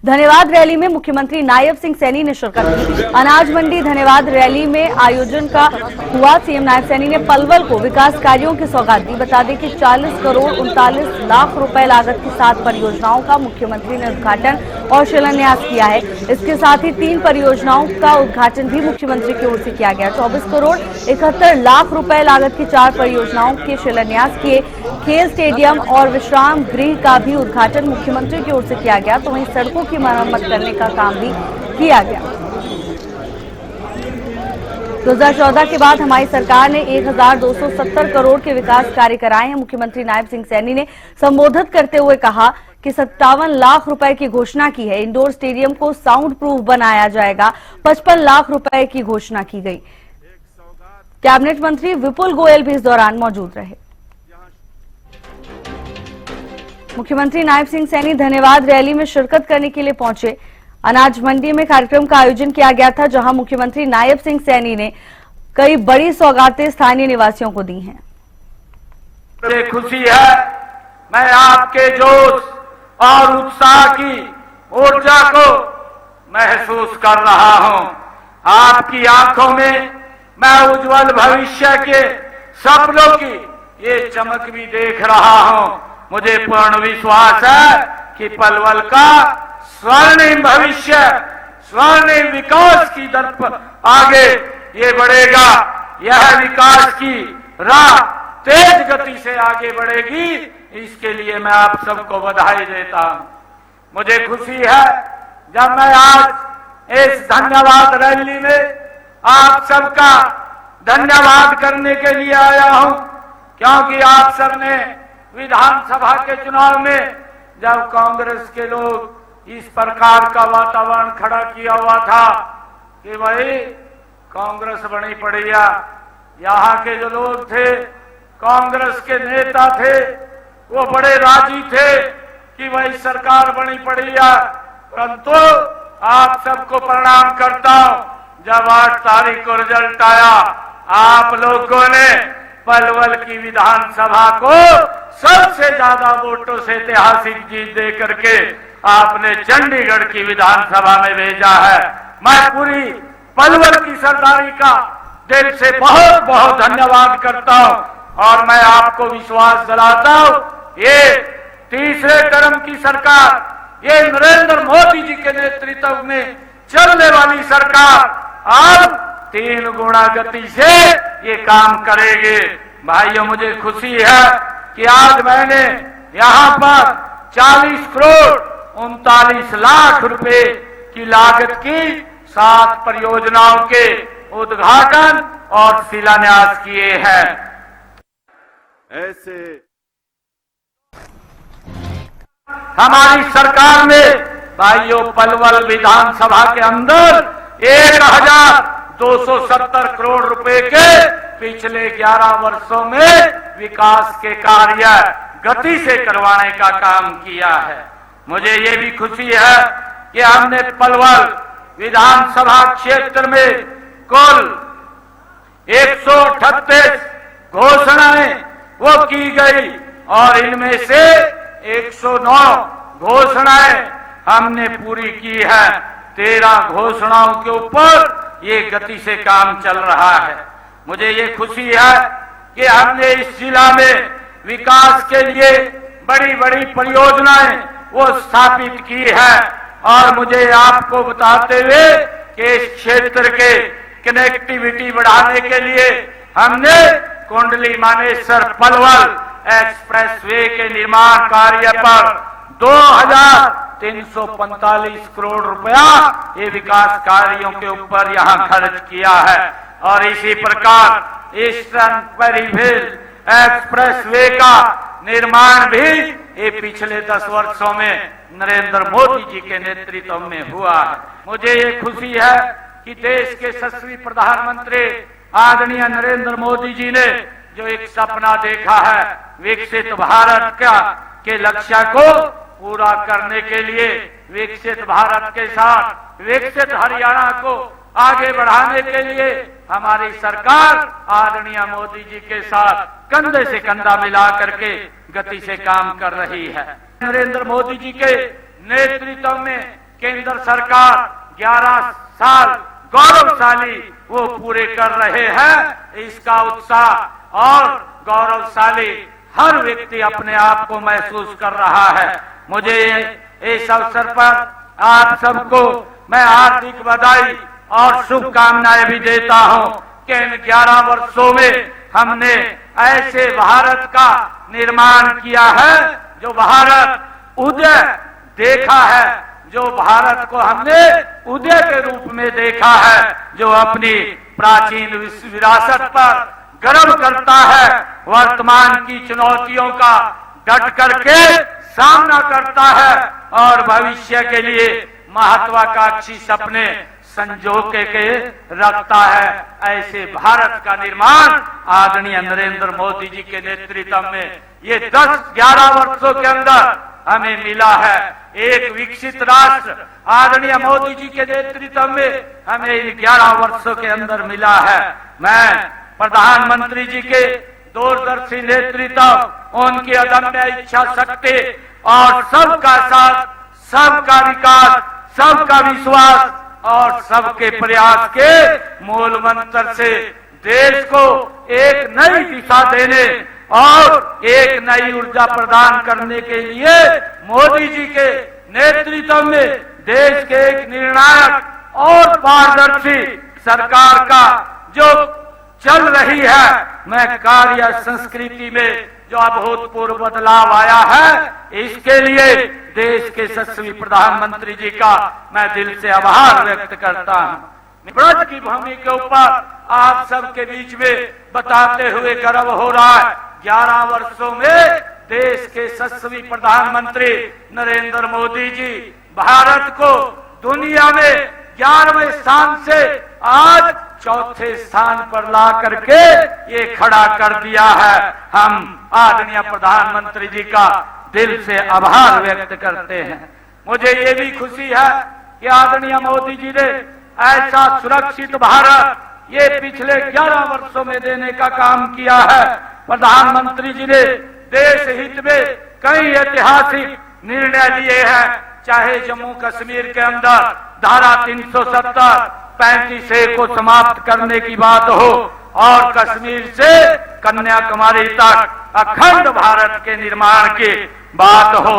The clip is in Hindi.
धन्यवाद रैली में मुख्यमंत्री नायब सिंह सैनी ने शिरकत की। अनाज मंडी धन्यवाद रैली में आयोजन का हुआ। सीएम नायब सैनी ने पलवल को विकास कार्यों की सौगात दी। बता दें कि 40 करोड़ 39 लाख रुपए लागत की 7 परियोजनाओं का मुख्यमंत्री ने उद्घाटन और शिलान्यास किया है। इसके साथ ही 3 परियोजनाओं का उद्घाटन भी मुख्यमंत्री की ओर से किया गया। 24 करोड़ 71 लाख रुपए लागत की 4 परियोजनाओं के शिलान्यास किए। खेल स्टेडियम और विश्राम गृह का भी उद्घाटन मुख्यमंत्री की ओर से किया गया। तो वहीं सड़कों की मरम्मत करने का काम भी किया गया। 2014 के बाद हमारी सरकार ने 1270 करोड़ के विकास कार्य कराए हैं। मुख्यमंत्री नायब सिंह सैनी ने संबोधित करते हुए कहा कि 57 लाख रुपए की घोषणा की है। इंडोर स्टेडियम को साउंड प्रूफ बनाया जाएगा। 55 लाख रुपए की घोषणा की गई। कैबिनेट मंत्री विपुल गोयल भी इस दौरान मौजूद रहे। मुख्यमंत्री नायब सिंह सैनी धन्यवाद रैली में शिरकत करने के लिए पहुंचे। अनाज मंडी में कार्यक्रम का आयोजन किया गया था, जहां मुख्यमंत्री नायब सिंह सैनी ने कई बड़ी सौगातें स्थानीय निवासियों को दी हैं। मुझे खुशी है, मैं आपके जोश और उत्साह की ऊर्जा को महसूस कर रहा हूं। आपकी आंखों में मैं उज्जवल भविष्य के सपनों की ये चमक भी देख रहा हूं। मुझे पूर्ण विश्वास है कि पलवल का स्वर्णिम भविष्य, स्वर्णिम विकास की दर पर आगे ये बढ़ेगा। यह विकास की राह तेज गति से आगे बढ़ेगी। इसके लिए मैं आप सबको बधाई देता हूं। मुझे खुशी है जब मैं आज इस धन्यवाद रैली में आप सबका धन्यवाद करने के लिए आया हूं, क्योंकि आप सबने विधानसभा के चुनाव में जब कांग्रेस के लोग इस प्रकार का वातावरण खड़ा किया हुआ था कि भाई कांग्रेस बनी पड़ी है, यहाँ के जो लोग थे, कांग्रेस के नेता थे, वो बड़े राजी थे कि भाई सरकार बनी पड़ी है। परंतु आप सबको प्रणाम करता हूं, जब 8 तारीख को रिजल्ट आया, आप लोगों ने पलवल की विधानसभा को सबसे ज्यादा वोटों से ऐतिहासिक जीत दे करके आपने चंडीगढ़ की विधानसभा में भेजा है। मैं पूरी पलवल की सरदारी का दिल से बहुत बहुत धन्यवाद करता हूं और मैं आपको विश्वास दिलाता हूं, ये तीसरे टर्म की सरकार, ये नरेंद्र मोदी जी के नेतृत्व में चलने वाली सरकार अब 3 गुना गति से ये काम करेगी। भाइयों, मुझे खुशी है कि आज मैंने यहाँ पर 40 करोड़ 39 लाख रुपए की लागत की 7 परियोजनाओं के उद्घाटन और शिलान्यास किए हैं। ऐसे हमारी सरकार ने भाइयों पलवल विधानसभा के अंदर 1270 करोड़ रुपए के पिछले 11 वर्षों में विकास के कार्य गति से करवाने का काम किया है। मुझे ये भी खुशी है कि हमने पलवल विधानसभा क्षेत्र में कुल 138 घोषणाएं वो की गई और इनमें से 109 घोषणाएं हमने पूरी की है। 13 घोषणाओं के ऊपर ये गति से काम चल रहा है। मुझे ये खुशी है कि हमने इस जिला में विकास के लिए बड़ी बड़ी परियोजनाएं वो स्थापित की है और मुझे आपको बताते हुए कि इस क्षेत्र के कनेक्टिविटी बढ़ाने के लिए हमने कुंडली मानेसर पलवल एक्सप्रेसवे के निर्माण कार्य पर 2345 करोड़ रुपया ये विकास कार्यों के ऊपर यहाँ खर्च किया है। और इसी प्रकार ईस्टर्न पेरिफेरल एक्सप्रेसवे का निर्माण भी ये पिछले 10 वर्षों में नरेंद्र मोदी जी के नेतृत्व में हुआ है। मुझे ये खुशी है कि देश के यशस्वी प्रधानमंत्री आदरणीय नरेंद्र मोदी जी ने जो एक सपना देखा है विकसित भारत का के लक्ष्य को पूरा करने के लिए, विकसित भारत के साथ विकसित हरियाणा को आगे बढ़ाने के लिए हमारी सरकार आदरणीय मोदी जी के साथ कंधे से कंधा मिला करके गति से काम कर रही है। नरेंद्र मोदी जी के नेतृत्व में केंद्र सरकार 11 साल गौरवशाली वो पूरे कर रहे हैं। इसका उत्साह और गौरवशाली हर व्यक्ति अपने आप को महसूस कर रहा है। मुझे इस अवसर पर आप सबको मैं हार्दिक बधाई और शुभकामनाएं भी देता हूं कि इन 11 वर्षों में हमने ऐसे भारत का निर्माण किया है जो भारत उदय देखा है, जो भारत को हमने उदय के रूप में देखा है, जो अपनी प्राचीन विरासत पर गर्व करता है, वर्तमान की चुनौतियों का डट करके सामना करता है और भविष्य के लिए महत्वाकांक्षी सपने संजो के रखता है। ऐसे भारत का निर्माण आदरणीय नरेंद्र मोदी जी के नेतृत्व में ये 10-11 वर्षों के अंदर हमें मिला है। एक विकसित राष्ट्र आदरणीय मोदी जी के नेतृत्व में हमें इन 11 वर्षों के अंदर मिला है। मैं प्रधानमंत्री जी के दूरदर्शी नेतृत्व, उनकी अदम्य इच्छा शक्ति और सबका साथ, सबका विकास, सबका विश्वास और सबके प्रयास के मूल मंत्र से देश को एक नई दिशा देने और एक नई ऊर्जा प्रदान करने के लिए मोदी जी के नेतृत्व में देश के एक निर्णायक और पारदर्शी सरकार का जो चल रही है, मैं कार्य संस्कृति में जो अभूतपूर्व बदलाव आया है, इसके लिए देश के यशस्वी प्रधानमंत्री जी का मैं दिल से आभार व्यक्त करता हूं। ब्रज की भूमि के ऊपर आप सबके बीच में बताते हुए गर्व हो रहा है। 11 वर्षों में देश के यशस्वी प्रधानमंत्री नरेंद्र मोदी जी भारत को दुनिया में 11वें स्थान से आज 4थे स्थान पर ला करके ये खड़ा कर दिया है। हम आदरणीय प्रधानमंत्री जी का दिल से आभार व्यक्त करते हैं। मुझे ये भी खुशी है कि आदरणीय मोदी जी ने ऐसा सुरक्षित भारत ये पिछले 11 वर्षों में देने का काम किया है। प्रधानमंत्री जी ने देश हित में कई ऐतिहासिक निर्णय लिए हैं, चाहे जम्मू कश्मीर के अंदर धारा 370 35A को समाप्त करने की बात हो और कश्मीर से कन्याकुमारी तक अखंड भारत के निर्माण की बात हो।